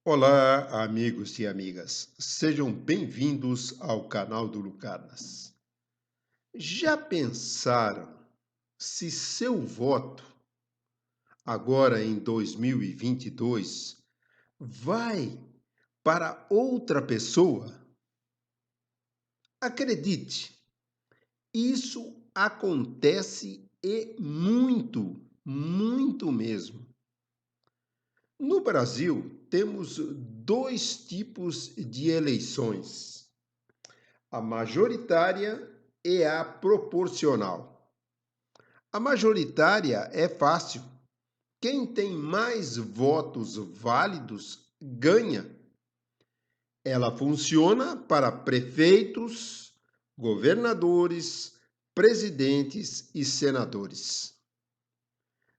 Olá, amigos e amigas. Sejam bem-vindos ao canal do Lucanas. Já pensaram se seu voto, agora em 2022, vai para outra pessoa? Acredite, isso acontece e muito, muito mesmo. No Brasil, temos dois tipos de eleições: a majoritária e a proporcional. A majoritária é fácil. Quem tem mais votos válidos ganha. Ela funciona para prefeitos, governadores, presidentes e senadores.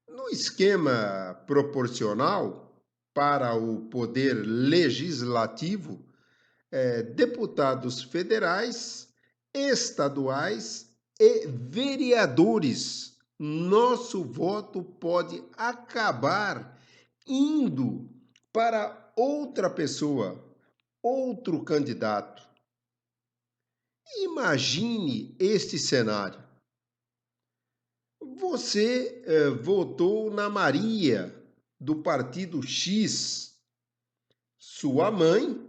No esquema proporcional, para o poder legislativo, deputados federais, estaduais e vereadores. Nosso voto pode acabar indo para outra pessoa, outro candidato. Imagine este cenário. Você votou na Maria, do partido X. Sua mãe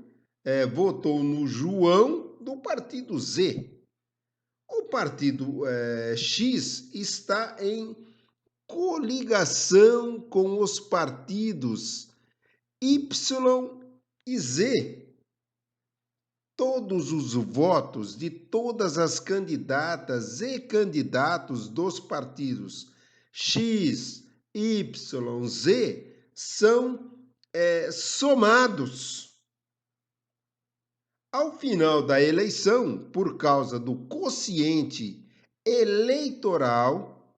votou no João, do partido Z. O partido X está em coligação com os partidos Y e Z. Todos os votos de todas as candidatas e candidatos dos partidos X, Y, Z são somados. Ao final da eleição, por causa do quociente eleitoral,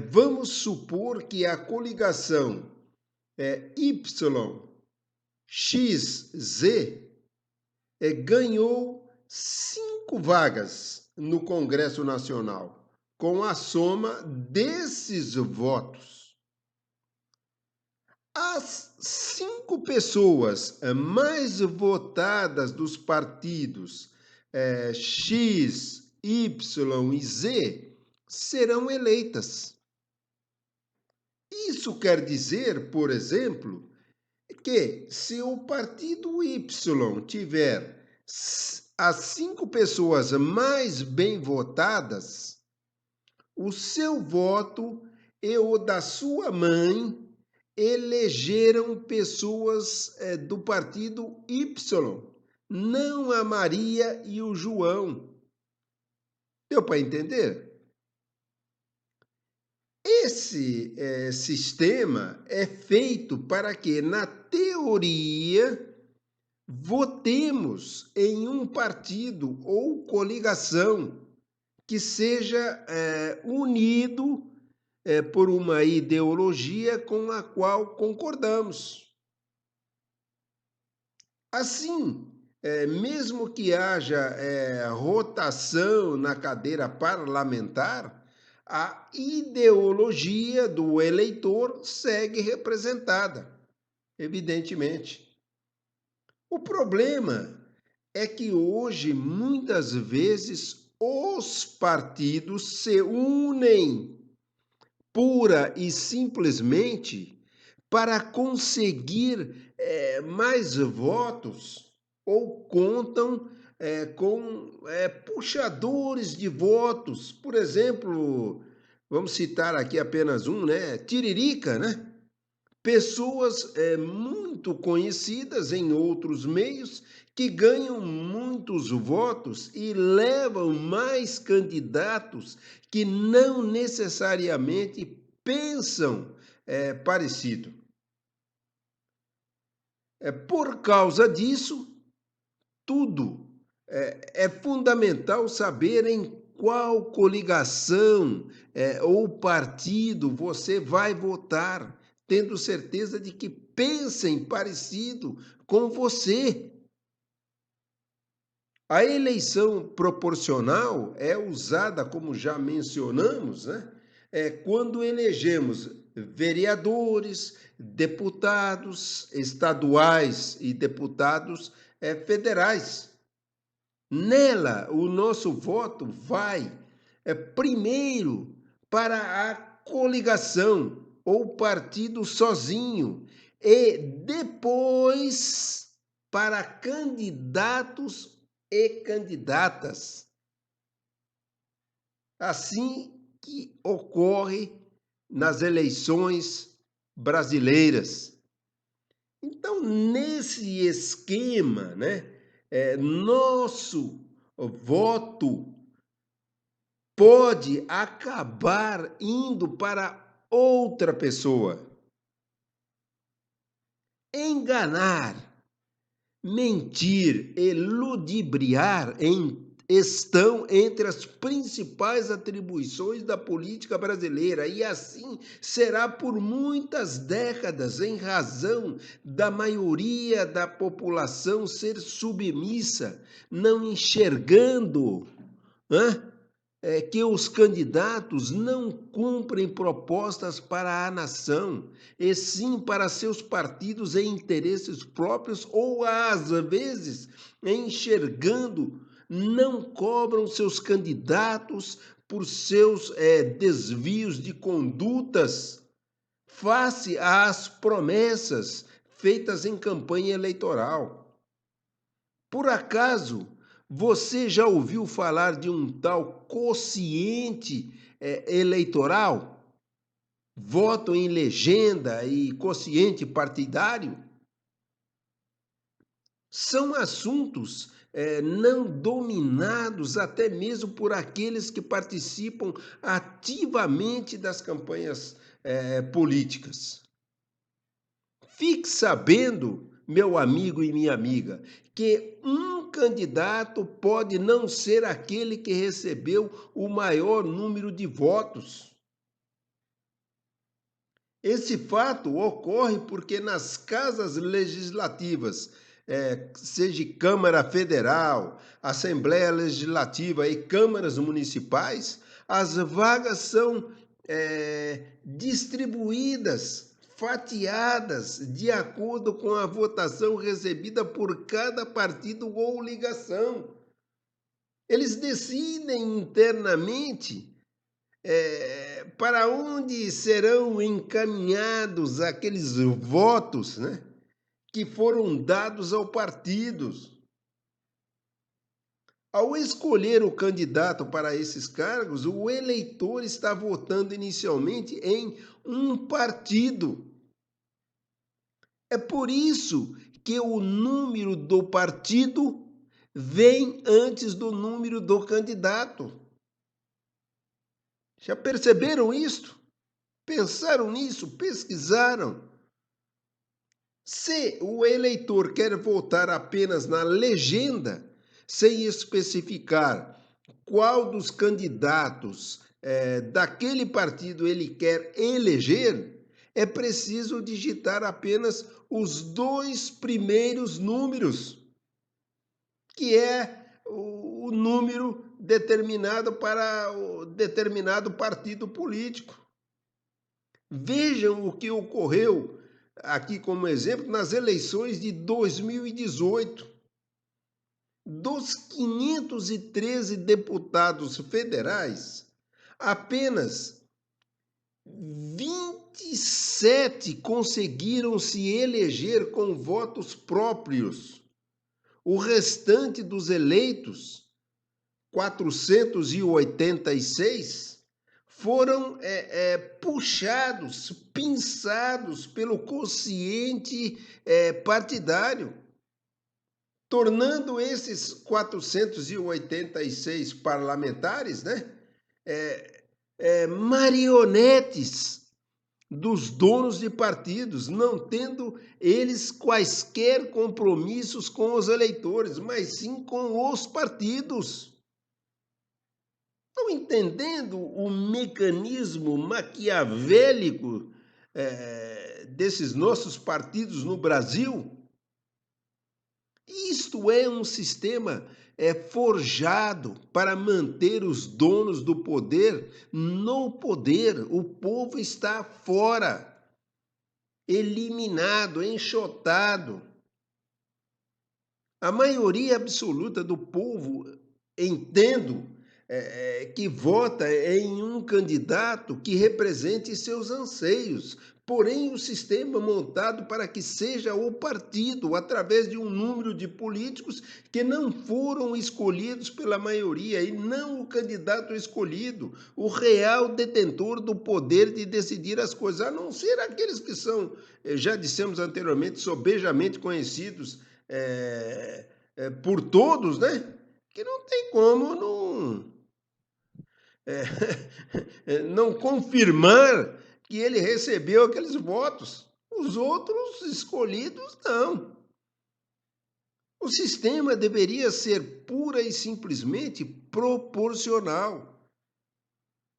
vamos supor que a coligação Y, X, Z ganhou 5 vagas no Congresso Nacional, com a soma desses votos. As 5 pessoas mais votadas dos partidos X, Y e Z serão eleitas. Isso quer dizer, por exemplo, que se o partido Y tiver as 5 pessoas mais bem votadas, o seu voto e o da sua mãe elegeram pessoas do partido Y, não a Maria e o João. Deu para entender? Esse sistema é feito para que, na teoria, votemos em um partido ou coligação que seja unido por uma ideologia com a qual concordamos. Assim, mesmo que haja rotação na cadeira parlamentar, a ideologia do eleitor segue representada, evidentemente. O problema é que hoje, muitas vezes, os partidos se unem pura e simplesmente para conseguir mais votos ou contam com puxadores de votos. Por exemplo, vamos citar aqui apenas um, né? Tiririca, né? Pessoas muito conhecidas em outros meios que ganham muitos votos e levam mais candidatos que não necessariamente pensam parecido. Por causa disso, tudo é fundamental saber em qual coligação ou partido você vai votar, tendo certeza de que pensem parecido com você. A eleição proporcional é usada, como já mencionamos, né? Quando elegemos vereadores, deputados estaduais e deputados federais. Nela, o nosso voto vai primeiro para a coligação ou partido sozinho e depois para candidatos e candidatas. Assim que ocorre nas eleições brasileiras. Então, nesse esquema, né, nosso voto pode acabar indo para outra pessoa. Enganar, mentir e ludibriar estão entre as principais atribuições da política brasileira e assim será por muitas décadas, em razão da maioria da população ser submissa, não enxergando que os candidatos não cumprem propostas para a nação, e sim para seus partidos e interesses próprios, ou às vezes, enxergando, não cobram seus candidatos por seus desvios de condutas face às promessas feitas em campanha eleitoral. Por acaso, você já ouviu falar de um tal quociente eleitoral? Voto em legenda e quociente partidário? São assuntos não dominados até mesmo por aqueles que participam ativamente das campanhas políticas. Fique sabendo, meu amigo e minha amiga, que um candidato pode não ser aquele que recebeu o maior número de votos. Esse fato ocorre porque nas casas legislativas, seja Câmara Federal, Assembleia Legislativa e câmaras municipais, as vagas são distribuídas, fatiadas, de acordo com a votação recebida por cada partido ou ligação. Eles decidem internamente para onde serão encaminhados aqueles votos, né, que foram dados ao partidos. Ao escolher o candidato para esses cargos, o eleitor está votando inicialmente em um partido. É por isso que o número do partido vem antes do número do candidato. Já perceberam isso? Pensaram nisso? Pesquisaram? Se o eleitor quer votar apenas na legenda, sem especificar qual dos candidatos daquele partido ele quer eleger, é preciso digitar apenas os 2 primeiros números, que é o número determinado para o determinado partido político. Vejam o que ocorreu aqui como exemplo nas eleições de 2018. Dos 513 deputados federais, apenas 27 conseguiram se eleger com votos próprios. O restante dos eleitos, 486, foram puxados, pinçados pelo quociente partidário, tornando esses 486 parlamentares, né, marionetes dos donos de partidos, não tendo eles quaisquer compromissos com os eleitores, mas sim com os partidos. Estão entendendo o mecanismo maquiavélico desses nossos partidos no Brasil? Isto Isso é um sistema forjado para manter os donos do poder no poder. O povo está fora, eliminado, enxotado. A maioria absoluta do povo, entendo, que vota em um candidato que represente seus anseios. Porém, o sistema montado para que seja o partido, através de um número de políticos que não foram escolhidos pela maioria e não o candidato escolhido, o real detentor do poder de decidir as coisas, a não ser aqueles que são, já dissemos anteriormente, sobejamente conhecidos por todos, né? Que não tem como não confirmar que ele recebeu aqueles votos. Os outros escolhidos, não. O sistema deveria ser pura e simplesmente proporcional.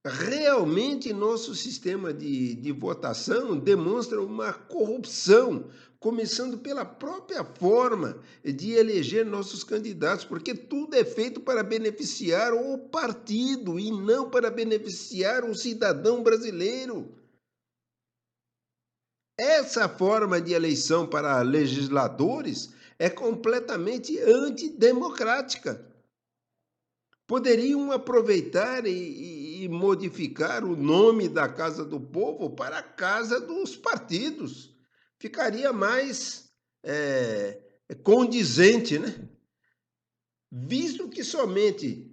Realmente, nosso sistema de votação demonstra uma corrupção, começando pela própria forma de eleger nossos candidatos, porque tudo é feito para beneficiar o partido e não para beneficiar o cidadão brasileiro. Essa forma de eleição para legisladores é completamente antidemocrática. Poderiam aproveitar e modificar o nome da Casa do Povo para a Casa dos Partidos. Ficaria mais condizente, né? Visto que somente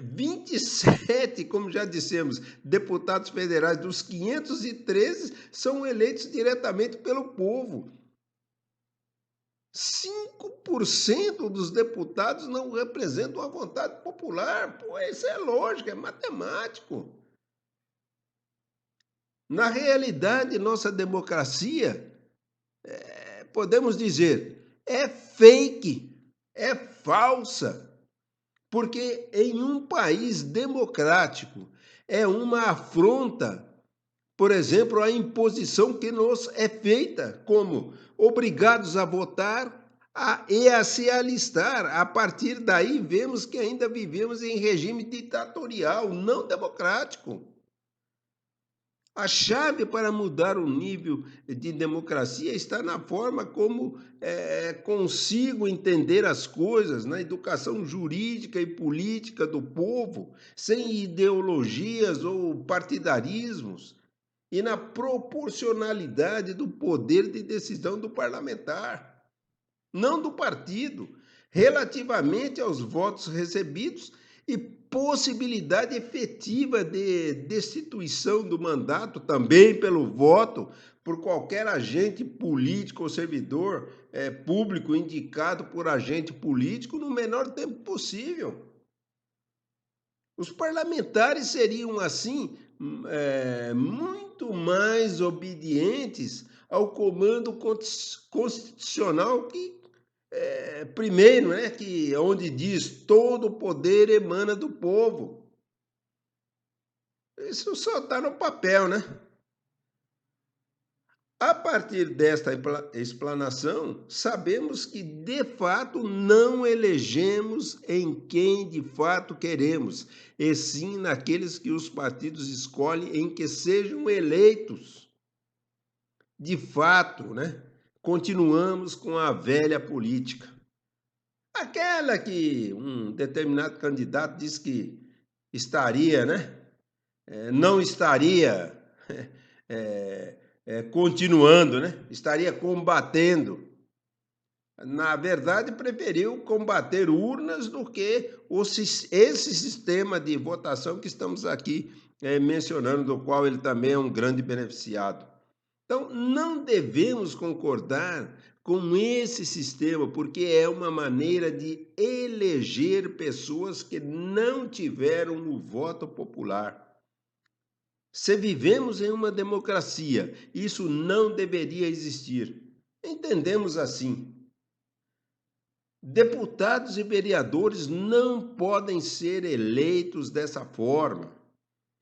27, como já dissemos, deputados federais dos 513 são eleitos diretamente pelo povo. 5% dos deputados não representam a vontade popular. Pô, isso é lógico, é matemático. Na realidade, nossa democracia, podemos dizer, é fake, é falsa. Porque em um país democrático é uma afronta, por exemplo, a imposição que nos é feita, como obrigados a votar e a se alistar. A partir daí, vemos que ainda vivemos em regime ditatorial, não democrático. A chave para mudar o nível de democracia está na forma como consigo entender as coisas, na educação jurídica e política do povo, sem ideologias ou partidarismos, e na proporcionalidade do poder de decisão do parlamentar, não do partido, relativamente aos votos recebidos e possibilidade efetiva de destituição do mandato também pelo voto por qualquer agente político ou servidor público indicado por agente político no menor tempo possível. Os parlamentares seriam, assim, muito mais obedientes ao comando constitucional que primeiro, né, que onde diz todo o poder emana do povo. Isso só está no papel, né? A partir desta explanação, sabemos que de fato não elegemos em quem de fato queremos, e sim naqueles que os partidos escolhem em que sejam eleitos. De fato, né? Continuamos com a velha política. Aquela que um determinado candidato diz que estaria, né? Não estaria continuando, né? Estaria combatendo. Na verdade, preferiu combater urnas do que esse sistema de votação que estamos aqui mencionando, do qual ele também é um grande beneficiado. Então, não devemos concordar com esse sistema, porque é uma maneira de eleger pessoas que não tiveram o voto popular. Se vivemos em uma democracia, isso não deveria existir. Entendemos assim. Deputados e vereadores não podem ser eleitos dessa forma,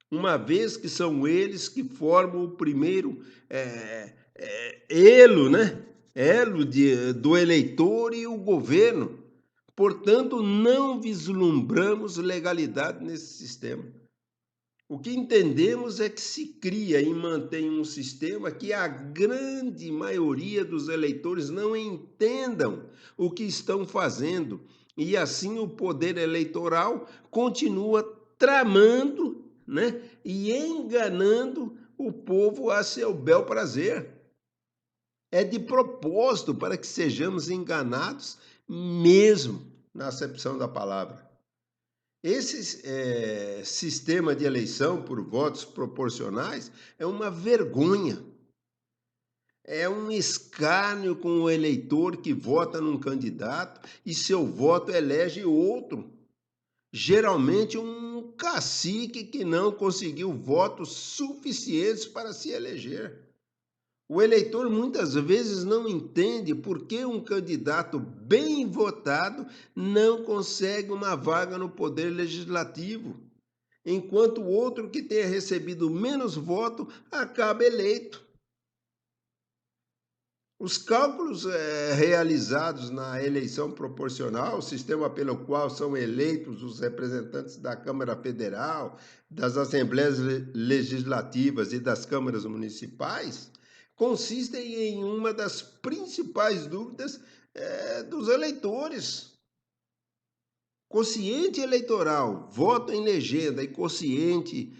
uma vez que são eles que formam o primeiro elo, né, elo do eleitor e o governo. Portanto, não vislumbramos legalidade nesse sistema. O que entendemos é que se cria e mantém um sistema que a grande maioria dos eleitores não entendam o que estão fazendo, e assim o poder eleitoral continua tramando, né, e enganando o povo a seu bel prazer. É de propósito para que sejamos enganados mesmo na acepção da palavra. Esse sistema de eleição por votos proporcionais é uma vergonha. É um escárnio com o eleitor que vota num candidato e seu voto elege outro. Geralmente um cacique que não conseguiu votos suficientes para se eleger. O eleitor muitas vezes não entende por que um candidato bem votado não consegue uma vaga no poder legislativo, enquanto o outro que tenha recebido menos voto acaba eleito. Os cálculos realizados na eleição proporcional, o sistema pelo qual são eleitos os representantes da Câmara Federal, das Assembleias Legislativas e das câmaras municipais, consistem em uma das principais dúvidas dos eleitores. Quociente eleitoral, voto em legenda e quociente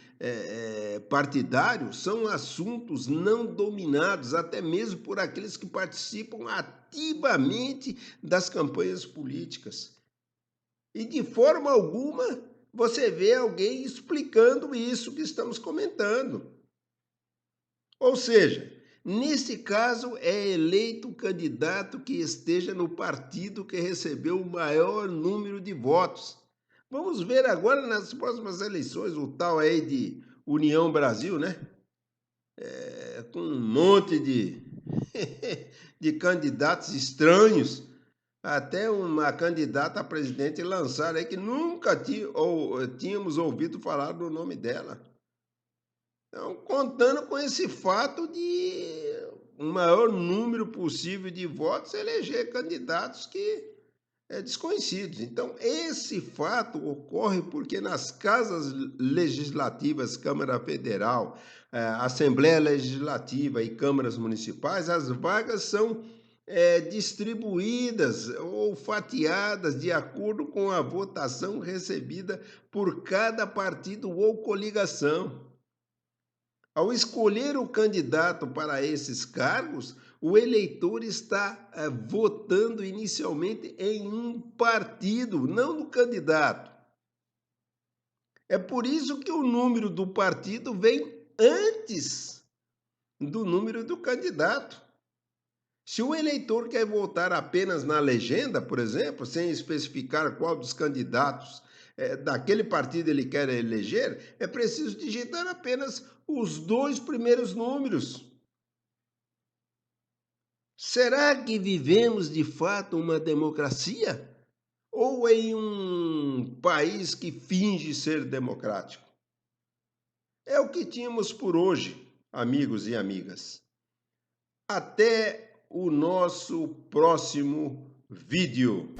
partidário são assuntos não dominados, até mesmo por aqueles que participam ativamente das campanhas políticas. E de forma alguma você vê alguém explicando isso que estamos comentando. Ou seja, nesse caso é eleito o candidato que esteja no partido que recebeu o maior número de votos. Vamos ver agora nas próximas eleições o tal aí de União Brasil, né? Com um monte de candidatos estranhos. Até uma candidata a presidente lançaram aí que nunca tínhamos ouvido falar do nome dela. Então, contando com esse fato de o maior número possível de votos eleger candidatos que desconhecidos. Então, esse fato ocorre porque nas casas legislativas, Câmara Federal, Assembleia Legislativa e câmaras municipais, as vagas são distribuídas ou fatiadas de acordo com a votação recebida por cada partido ou coligação. Ao escolher o candidato para esses cargos, o eleitor está votando inicialmente em um partido, não no candidato. É por isso que o número do partido vem antes do número do candidato. Se o eleitor quer votar apenas na legenda, por exemplo, sem especificar qual dos candidatos daquele partido ele quer eleger, é preciso digitar apenas os 2 primeiros números. Será que vivemos de fato uma democracia? Ou em um país que finge ser democrático? É o que tínhamos por hoje, amigos e amigas. Até o nosso próximo vídeo.